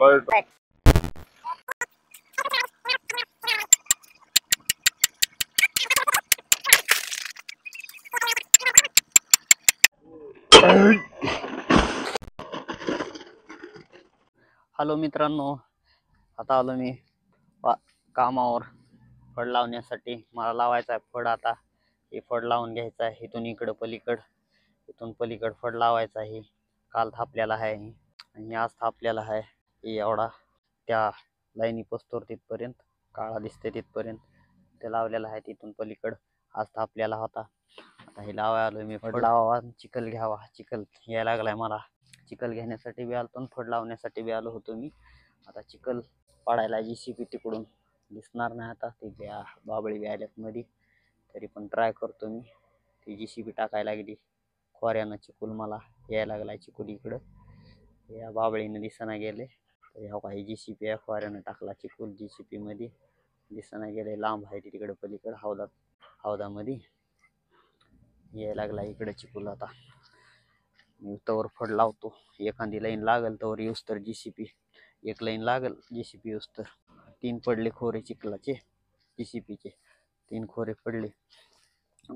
Right. Hello मित्रांनो, आता आलो मी कामावर फड लावण्यासाठी. मला लावायचा आहे फड. आता हे फड लावून घ्यायचं आहे. इथून इकडं पलीकड, इथून पलीकड फड लावायचा आहे. काल थापलेला आहे आणि आज थापलेला आहे. एवढा त्या लाईनी पोचतोर तिथपर्यंत, काळा दिसते तिथपर्यंत ते लावलेला आहे. तिथून पलीकड आज थापलेला होता. आता हे लावाय आलो मी. फड लावावा, चिखल घ्यावा. चिखल यायला लागलाय मला. चिखल घेण्यासाठी बी आलो, फड लावण्यासाठी बी आलो होतो मी. आता चिखल पाडायला JCB तिकडून दिसणार नाही. आता ते बाबळी बी आल्यात मध्ये, तरी पण ट्राय करतो मी. ती JCB टाकायला लागली खोऱ्यानं. चिखल मला यायला लागलाय. चिखल इकडं या बाबळीनं दिसना गेले. तर ह्या काही JCB या खोऱ्यानं टाकला चिखल JCB मध्ये. दिसना गेले, लांब आहे तिकडे पलीकडे हौदामध्ये यायला लागला इकडे चिखल. आता मी तवर फड लावतो. एखादी लाईन लागल तवर येऊस तर JCB, एक लाईन लागल JCB येऊस तर. 3 पडले खोरे चिखलाचे, JCBचे 3 खोरे पडले.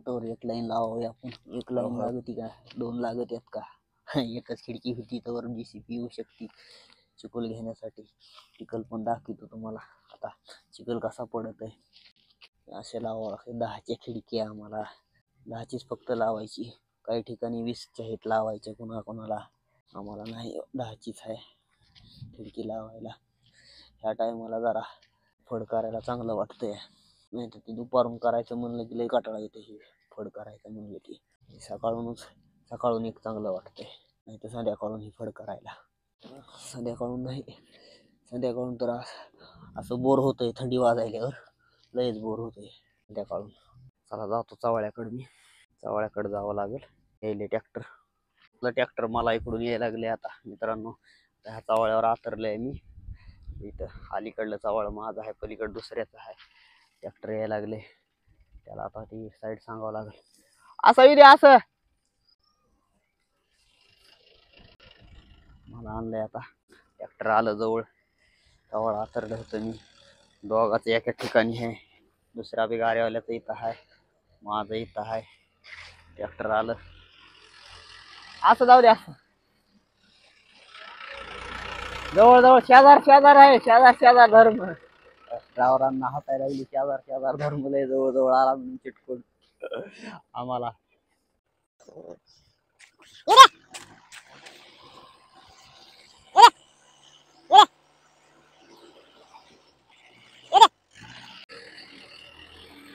तवर एक लाईन लावावी आपण. एक लाईन लागती का, 2 लागत आहेत का? एकच खिडकी होती तवर JCB येऊ शकते चिखल घेण्यासाठी. चिखल पण दाखवतो तुम्हाला आता चिखल कसा पडत आहे. असे लावावं लागते. 10च्या खिडकी आम्हाला 10चीच फक्त लावायची. काही ठिकाणी 20च्या आहेत लावायच्या कोणाकोणाला. आम्हाला नाही, 10चीच आहे खिडकी लावायला. ह्या टायमाला जरा फड करायला चांगलं वाटतंय. नाही तर ते दुपारून करायचं म्हणलं की लई काटाळा येते. हे फड करायचं म्हणलं की सकाळून एक चांगलं वाटतंय. नाही तर संध्याकाळून ही फड करायला. संध्याकाळून नाही, संध्याकाळून तर असं बोर होतंय. थंडी वाजायल्यावर लयच बोर होतंय संध्याकाळून. चला जातो चवळ्याकडे. मी चवळ्याकडे जावं लागेल. यायले ट्रॅक्टर मला इकडून यायला लागले. आता मित्रांनो, ह्या चवळ्यावर आतरलंय मी. इथं अलीकडलं चवळ माझं आहे, पलीकडं दुसऱ्याचं आहे. ट्रॅक्टर यायला लागले. त्याला आता ती साईड सांगावं लागेल. असं येऊ दे, असं मला आणलंय. आता ट्रॅक्टर आलं जवळ. चवळ आतरलं होतं मी. दोघाचं एका ठिकाणी आहे. दुसऱ्या बी गाड्यावाल्याचं इथं आहे, माझं इथं आहे. ट्रॅक्टर आलं. असं जाऊ दे, असं जवळ जवळ शेजार आहे. शेजार धर्म ड्रायव्हरांना हातायला लागली. शेजार धर्म लय जवळ जवळ आला म्हणून चिटकून आम्हाला.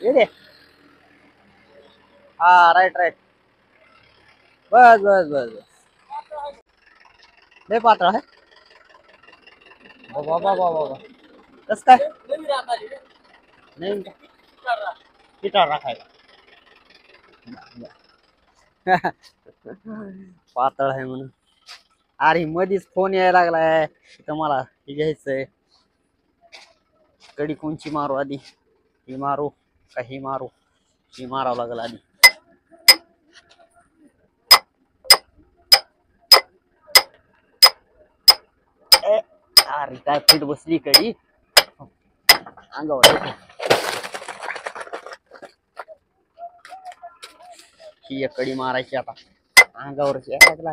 ये हा, राईट. बस बस बस बस. लय पातळ आहे बाबा बाबा बाबा. कस काय नाही पिठावर राखायला. पातळ आहे म्हणून. अरे मधीच फोन यायला लागलाय तर मला हे घ्यायचंय. कडी कोणची मारू आधी? ही मारू का ही मारू? ही मारावं लागेल आधी. अरे काय फिट बसली कडी अंगावर. ही एक कडी मारायची आता अंगावरची लागला.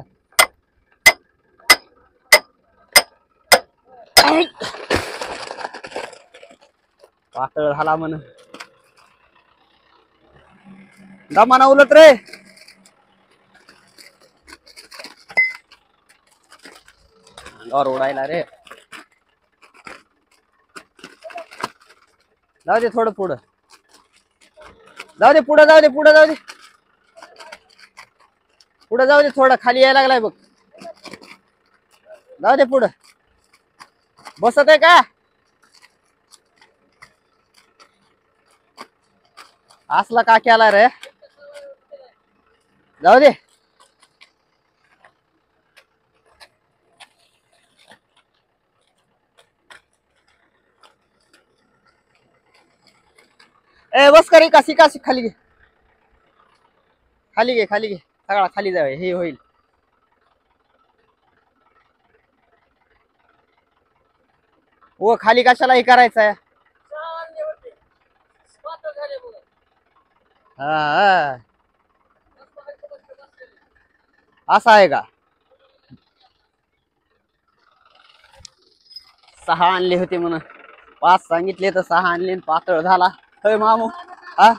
पातळ झाला म्हण. दमाना उलट रे. अंगावर उडायला रे. जाऊ दे थोडं पुढं. जाऊ दे पुढं, जाऊ दे पुढं, जाऊ दे पुढं, जाऊ दे थोडं. खाली यायला लागलाय बघ. जाऊ दे पुढं. बसत आहे का? असला का केला रे? जाऊ दे. ए बस करी का शिका खाली घे. खाली घे, खाली घे. सगळा खाली जावे, हे होईल. व खाली कशाला हे करायचंय? हा हा. असं आहे का? 6 आणले होते म्हणून 5 सांगितले तर 6 आणले आणि पातळ झाला. होय मामू. हा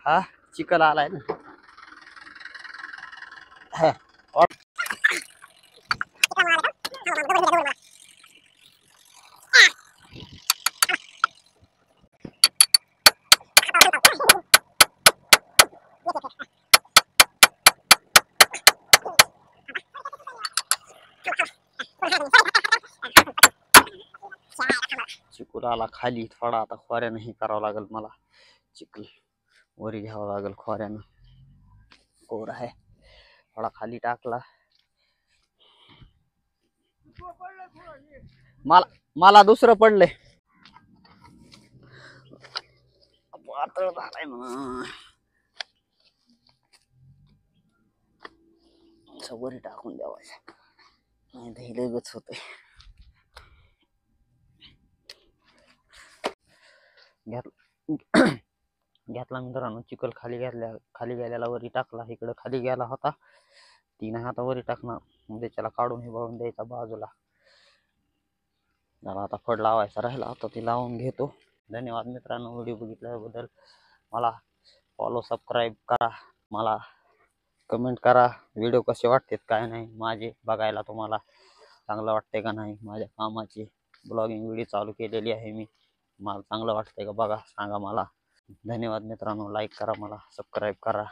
हा चिकल आलाय ना. हा. चिकूल आला खाली थोडा, आता खोऱ्यानं हे करावं लागेल मला. चिकल वरी घ्यावं लागेल खोऱ्यानं. कोर आहे थोडा खाली टाकला. मला मला दुसरं पडलंय. पातळ झालाय म्हणून वरी टाकून द्यावायचं, नाही तर हे लगेच होतंय. घेतला मित्रांनो चिकल खाली गेल्याला वरी टाकला. इकडे खाली गेला होता ती नाही आता वरी टाकणार, त्याला काढून हे बघून द्यायचा बाजूला. मला आता फड लावायचा राहिला, आता ती लावून घेतो. धन्यवाद मित्रांनो व्हिडिओ बघितल्याबद्दल. मला फॉलो सबस्क्राईब करा, मला कमेंट करा व्हिडिओ कसे वाटतात काय नाही माझे बघायला, तुम्हाला चांगलं वाटतंय का नाही. माझ्या कामाची ब्लॉगिंग व्हिडिओ चालू केलेली आहे मी, मला चांगलं वाटतंय का बघा सांगा मला. धन्यवाद मित्रांनो, लाईक करा, मला सबस्क्राईब करा.